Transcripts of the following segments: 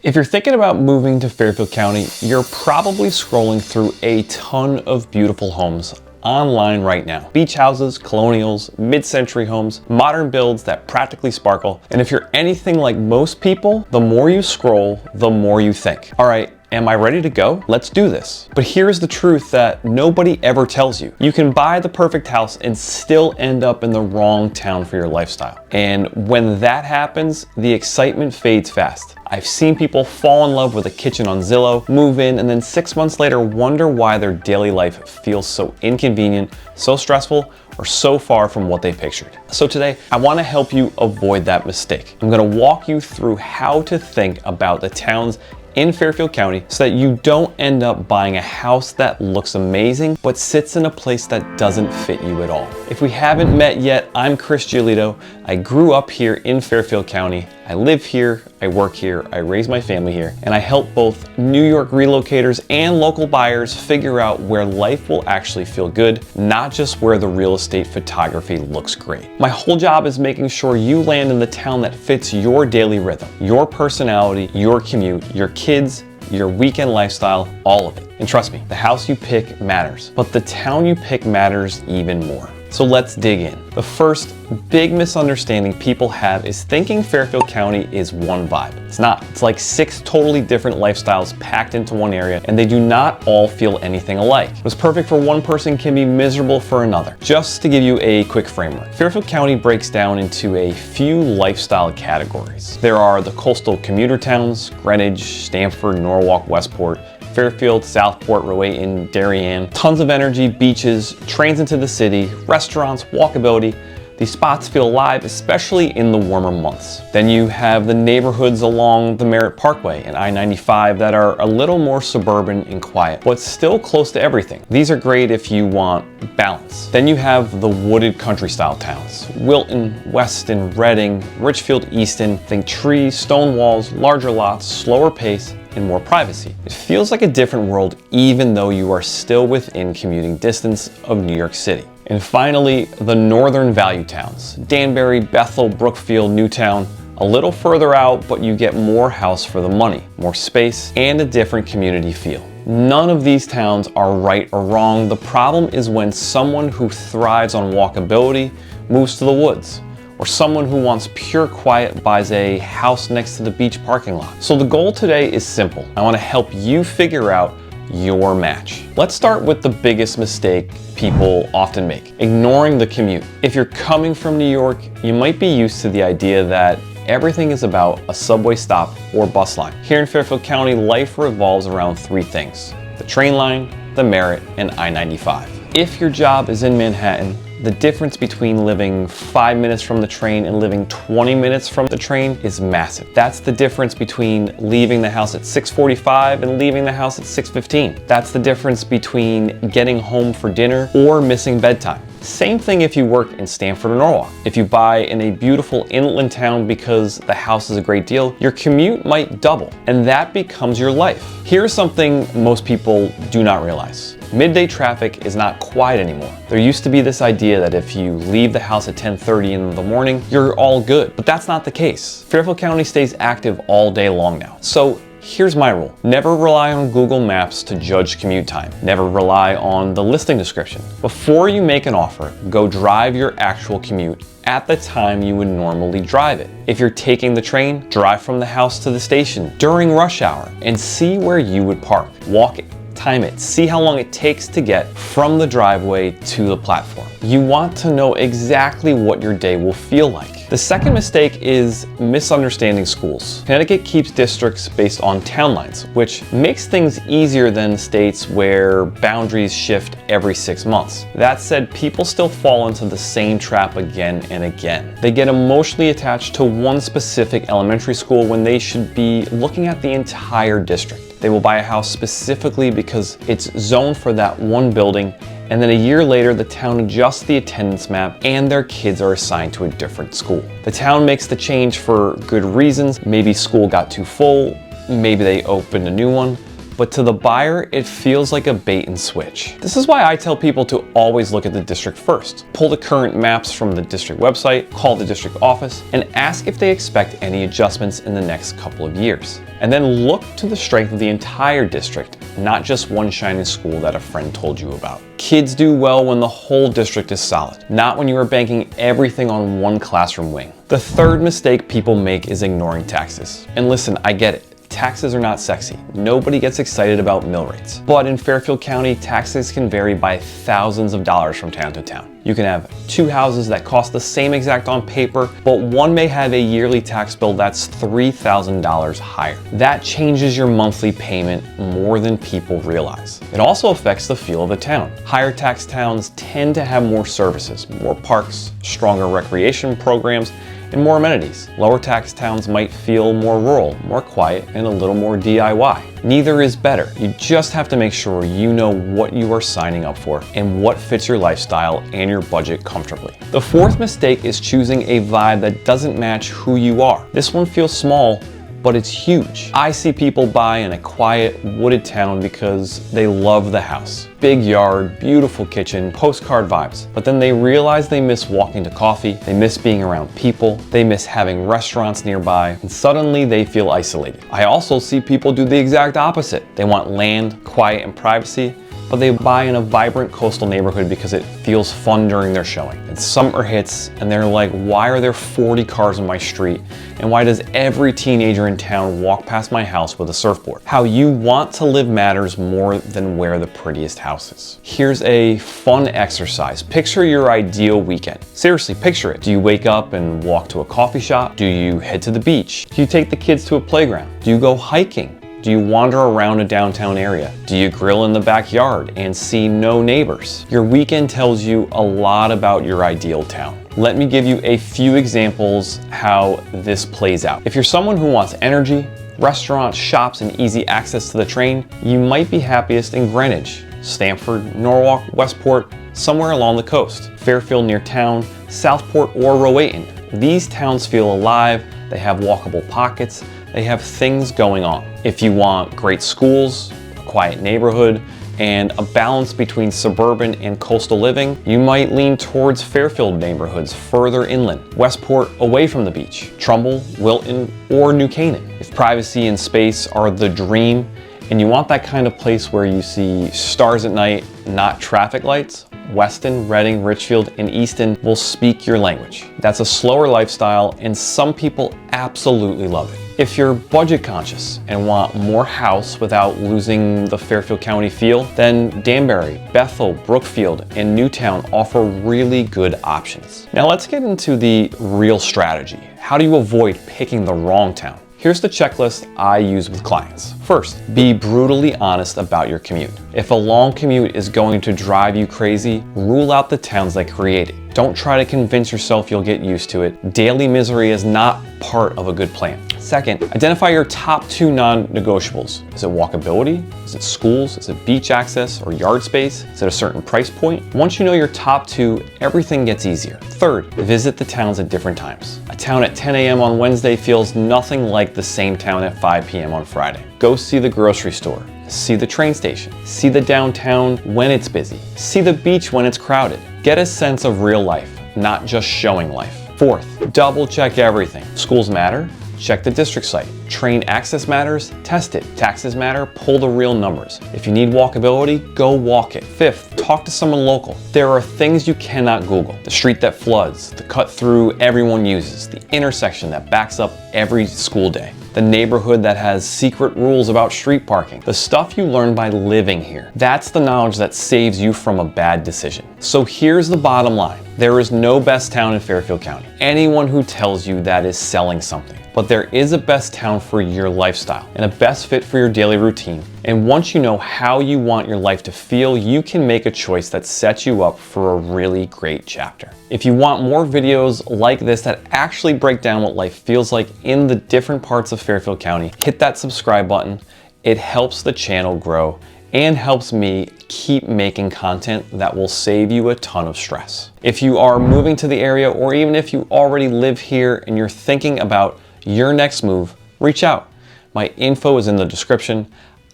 If you're thinking about moving to Fairfield County, you're probably scrolling through a ton of beautiful homes online right now. Beach houses, colonials, mid-century homes, modern builds that practically sparkle. And if you're anything like most people, the more you scroll, the more you think, all right, am I ready to go? Let's do this. But here's the truth that nobody ever tells you. You can buy the perfect house and still end up in the wrong town for your lifestyle. And when that happens, the excitement fades fast. I've seen people fall in love with a kitchen on Zillow, move in, and then 6 months later wonder why their daily life feels so inconvenient, so stressful, or so far from what they pictured. So today, I want to help you avoid that mistake. I'm going to walk you through how to think about the towns in Fairfield County so that you don't end up buying a house that looks amazing but sits in a place that doesn't fit you at all. If we haven't met yet, I'm Chris Giolito. I grew up here in Fairfield County. I live here, I work here, I raise my family here, and I help both New York relocators and local buyers figure out where life will actually feel good, not just where the real estate photography looks great. My whole job is making sure you land in the town that fits your daily rhythm, your personality, your commute, your kids, your weekend lifestyle, all of it. And trust me, the house you pick matters, but the town you pick matters even more. So let's dig in. The first big misunderstanding people have is thinking Fairfield County is one vibe. It's not. It's like 6 totally different lifestyles packed into one area, and they do not all feel anything alike. What's perfect for one person can be miserable for another. Just to give you a quick framework, Fairfield County breaks down into a few lifestyle categories. There are the coastal commuter towns, Greenwich, Stamford, Norwalk, Westport, Fairfield, Southport, Wilton, Darien, tons of energy, beaches, trains into the city, restaurants, walkability. These spots feel alive, especially in the warmer months. Then you have the neighborhoods along the Merritt Parkway and I-95 that are a little more suburban and quiet, but still close to everything. These are great if you want balance. Then you have the wooded country style towns. Wilton, Weston, Reading, Richfield, Easton. Think trees, stone walls, larger lots, slower pace, and more privacy. It feels like a different world even though you are still within commuting distance of New York City. And finally, the northern value towns. Danbury, Bethel, Brookfield, Newtown. A little further out, but you get more house for the money, more space, and a different community feel. None of these towns are right or wrong. The problem is when someone who thrives on walkability moves to the woods, or someone who wants pure quiet buys a house next to the beach parking lot. So the goal today is simple. I want to help you figure out your match. Let's start with the biggest mistake people often make, ignoring the commute. If you're coming from New York, you might be used to the idea that everything is about a subway stop or bus line. Here in Fairfield County, life revolves around 3 things: the train line, the Merritt, and I-95. If your job is in Manhattan, the difference between living 5 minutes from the train and living 20 minutes from the train is massive. That's the difference between leaving the house at 6:45 and leaving the house at 6:15. That's the difference between getting home for dinner or missing bedtime. Same thing if you work in Stamford or Norwalk. If you buy in a beautiful inland town because the house is a great deal, your commute might double, and that becomes your life. Here's something most people do not realize. Midday traffic is not quiet anymore. There used to be this idea that if you leave the house at 10:30 in the morning, you're all good, but that's not the case. Fairfield County stays active all day long now. So here's my rule. Never rely on Google Maps to judge commute time. Never rely on the listing description. Before you make an offer, go drive your actual commute at the time you would normally drive it. If you're taking the train, drive from the house to the station during rush hour and see where you would park. Walk it. Time it. See how long it takes to get from the driveway to the platform. You want to know exactly what your day will feel like. The second mistake is misunderstanding schools. Connecticut keeps districts based on town lines, which makes things easier than states where boundaries shift every 6 months. That said, people still fall into the same trap again and again. They get emotionally attached to one specific elementary school when they should be looking at the entire district. They will buy a house specifically because it's zoned for that one building, and then a year later the town adjusts the attendance map and their kids are assigned to a different school. The town makes the change for good reasons. Maybe school got too full, maybe they opened a new one, but to the buyer, it feels like a bait and switch. This is why I tell people to always look at the district first. Pull the current maps from the district website, call the district office, and ask if they expect any adjustments in the next couple of years. And then look to the strength of the entire district, not just one shining school that a friend told you about. Kids do well when the whole district is solid, not when you are banking everything on one classroom wing. The third mistake people make is ignoring taxes. And listen, I get it. Taxes are not sexy. Nobody gets excited about mill rates. But in Fairfield County, taxes can vary by thousands of dollars from town to town. You can have two houses that cost the same exact on paper, but one may have a yearly tax bill that's $3,000 higher. That changes your monthly payment more than people realize. It also affects the feel of the town. Higher tax towns tend to have more services, more parks, stronger recreation programs, and more amenities. Lower tax towns might feel more rural, more quiet, and a little more DIY. Neither is better. You just have to make sure you know what you are signing up for and what fits your lifestyle and your budget comfortably. The fourth mistake is choosing a vibe that doesn't match who you are. This one feels small, but it's huge. I see people buy in a quiet, wooded town because they love the house. Big yard, beautiful kitchen, postcard vibes. But then they realize they miss walking to coffee, they miss being around people, they miss having restaurants nearby, and suddenly they feel isolated. I also see people do the exact opposite. They want land, quiet, and privacy, but they buy in a vibrant coastal neighborhood because it feels fun during their showing. And summer hits and they're like, why are there 40 cars on my street? And why does every teenager in town walk past my house with a surfboard? How you want to live matters more than where the prettiest house is. Here's a fun exercise. Picture your ideal weekend. Seriously, picture it. Do you wake up and walk to a coffee shop? Do you head to the beach? Do you take the kids to a playground? Do you go hiking? Do you wander around a downtown area? Do you grill in the backyard and see no neighbors? Your weekend tells you a lot about your ideal town. Let me give you a few examples how this plays out. If you're someone who wants energy, restaurants, shops, and easy access to the train, you might be happiest in Greenwich, Stamford, Norwalk, Westport, somewhere along the coast, Fairfield near town, Southport, or Rowayton. These towns feel alive, they have walkable pockets, they have things going on. If you want great schools, a quiet neighborhood, and a balance between suburban and coastal living, you might lean towards Fairfield neighborhoods further inland, Westport away from the beach, Trumbull, Wilton, or New Canaan. If privacy and space are the dream, and you want that kind of place where you see stars at night, not traffic lights, Weston, Reading, Richfield, and Easton will speak your language. That's a slower lifestyle, and some people absolutely love it. If you're budget conscious and want more house without losing the Fairfield County feel, then Danbury, Bethel, Brookfield, and Newtown offer really good options. Now let's get into the real strategy. How do you avoid picking the wrong town? Here's the checklist I use with clients. First, be brutally honest about your commute. If a long commute is going to drive you crazy, rule out the towns that create it. Don't try to convince yourself you'll get used to it. Daily misery is not part of a good plan. Second, identify your top 2 non-negotiables. Is it walkability? Is it schools? Is it beach access or yard space? Is it a certain price point? Once you know your top 2, everything gets easier. Third, visit the towns at different times. A town at 10 a.m. on Wednesday feels nothing like the same town at 5 p.m. on Friday. Go see the grocery store. See the train station. See the downtown when it's busy. See the beach when it's crowded. Get a sense of real life, not just showing life. Fourth, double check everything. Schools matter? Check the district site. Train access matters? Test it. Taxes matter? Pull the real numbers. If you need walkability, go walk it. Fifth, talk to someone local. There are things you cannot Google. The street that floods, the cut through everyone uses, the intersection that backs up every school day, the neighborhood that has secret rules about street parking, the stuff you learn by living here. That's the knowledge that saves you from a bad decision. So here's the bottom line. There is no best town in Fairfield County. Anyone who tells you that is selling something. But there is a best town for your lifestyle and a best fit for your daily routine. And once you know how you want your life to feel, you can make a choice that sets you up for a really great chapter. If you want more videos like this that actually break down what life feels like in the different parts of Fairfield County, hit that subscribe button. It helps the channel grow and helps me keep making content that will save you a ton of stress. If you are moving to the area, or even if you already live here and you're thinking about your next move, reach out. My info is in the description.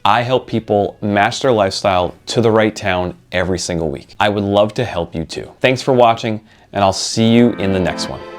I help people match their lifestyle to the right town every single week. I would love to help you too. Thanks for watching, and I'll see you in the next one.